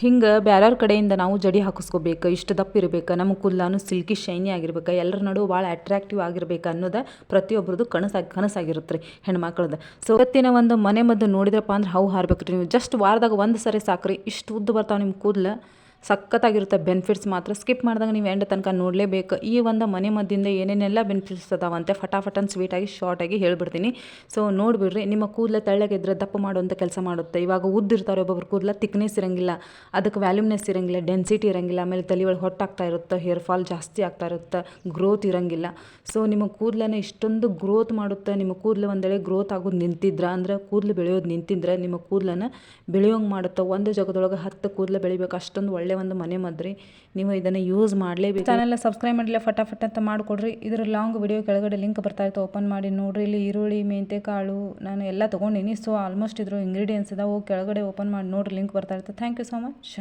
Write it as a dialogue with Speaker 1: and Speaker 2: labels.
Speaker 1: ಹಿಂಗೆ ಬ್ಯಾರ್ಯಾರ ಕಡೆಯಿಂದ ನಾವು ಜಡಿ ಹಾಕಿಸ್ಕೋಬೇಕು, ಇಷ್ಟು ದಪ್ಪ ಇರಬೇಕು, ನಮ್ಮ ಕೂದಲಾನು ಸಿಲ್ಕಿ ಶೈನಿ ಆಗಿರ್ಬೇಕು, ಎಲ್ಲರ ನಡುವೆ ಭಾಳ ಅಟ್ರಾಕ್ಟಿವ್ ಆಗಿರ್ಬೇಕು ಅನ್ನೋದು ಪ್ರತಿಯೊಬ್ಬರದು ಕನಸಾಗಿರುತ್ತೆ ರೀ ಹೆಣ್ಮಕ್ಳದ್ದು. ಸೊ ಇವತ್ತಿನ ಒಂದು ಮನೆ ಮದ್ದು ನೋಡಿದ್ರಪ್ಪ ಅಂದ್ರೆ ಹವು ಹಾರ್ಬೇಕು ರೀ. ನೀವು ಜಸ್ಟ್ ವಾರದಾಗ ಒಂದು ಸರಿ ಸಾಕ್ರಿ, ಇಷ್ಟು ಉದ್ದು ಬರ್ತಾವೆ ನಿಮ್ಮ ಕೂದಲು. ಸಖತ್ತಾಗಿರುತ್ತೆ. ಬೆನಿಫಿಟ್ಸ್ ಮಾತ್ರ ಸ್ಕಿಪ್ ಮಾಡಿದಾಗ ನೀವು ಎಂಡ್ ತನಕ ನೋಡಲೇಬೇಕು. ಈ ಒಂದು ಮನೆ ಮದ್ದಿಂದ ಏನೇನೆಲ್ಲ ಬೆನಿಫಿಟ್ಸ್ ಅದಾವಂತೆ ಫಟಾಫಟನ್ ಸ್ವೀಟಾಗಿ ಶಾರ್ಟಾಗಿ ಹೇಳ್ಬಿಡ್ತೀನಿ. ಸೊ ನೋಡಿಬಿಡ್ರಿ. ನಿಮ್ಮ ಕೂದಲು ತೆಳ್ಳಗಿದ್ರೆ ದಪ್ಪ ಮಾಡುವಂಥ ಕೆಲಸ ಮಾಡುತ್ತೆ. ಇವಾಗ ಉದ್ದಿರ್ತಾರೆ ಒಬ್ಬೊಬ್ರು ಕೂದಲು, ತಿಕ್ನೆಸ್ ಇರಂಗಿಲ್ಲ, ಅದಕ್ಕೆ ವ್ಯಾಲ್ಯೂಮ್ನೆಸ್ ಇರಂಗಿಲ್ಲ, ಡೆನ್ಸಿಟಿ ಇರಂಗಿಲ್ಲ, ಆಮೇಲೆ ತಲೆ ಒಳಗೆ ಹೊಟ್ಟಾಗ್ತಾ ಇರುತ್ತೆ, ಹೇರ್ ಫಾಲ್ ಜಾಸ್ತಿ ಆಗ್ತಾ ಇರುತ್ತೆ, ಗ್ರೋತ್ ಇರಂಗಿಲ್ಲ. ಸೊ ನಿಮ್ಮ ಕೂದಲನ್ನ ಇಷ್ಟೊಂದು ಗ್ರೋತ್ ಮಾಡುತ್ತೆ. ನಿಮ್ಮ ಕೂದಲು ಒಂದೇಳೆ ಗ್ರೋತ್ ಆಗೋದು ನಿಂತಿದ್ರೆ, ಅಂದ್ರೆ ಕೂದಲು ಬೆಳೆಯೋದು ನಿಂತಿದ್ರೆ ನಿಮ್ಮ ಕೂದಲನ್ನು ಬೆಳೆಯೋಂಗೆ ಮಾಡುತ್ತೆ. ಒಂದು ಜಗದೊಳಗೆ 10 ಕೂದಲು ಬೆಳಿಬೇಕು, ಅಷ್ಟೊಂದು ಒಳ್ಳೆ ಒಂದು ಮನೆ ಮದ್ರಿ. ನೀವು ಇದನ್ನು ಯೂಸ್ ಮಾಡಲೇಬೇಕು. ಚಾನೆಲ್ ಸಬ್ಸ್ಕ್ರೈಬ್ ಮಾಡಲಿಲ್ಲ ಫಟಾಫಟ್ ಅಂತ ಮಾಡಿಕೊಡ್ರಿ. ಇದರ ಲಾಂಗ್ ವಿಡಿಯೋ ಕೆಳಗಡೆ ಲಿಂಕ್ ಬರ್ತಾ ಇತ್ತು, ಓಪನ್ ಮಾಡಿ ನೋಡ್ರಿ. ಇಲ್ಲಿ ಈರುಳ್ಳಿ, ಮೆಂತೆ ಕಾಳು ನಾನು ಎಲ್ಲ ತೊಗೊಂಡಿನಿ. ಸೊ ಆಲ್ಮೋಸ್ಟ್ ಇದ್ರ ಇಂಗ್ರೀಡಿಯೆಂಟ್ಸ್ ಇದಾವೆ, ಕೆಳಗಡೆ ಓಪನ್ ಮಾಡಿ ನೋಡ್ರಿ, ಲಿಂಕ್ ಬರ್ತಾ ಇರುತ್ತೆ. Thank you so much.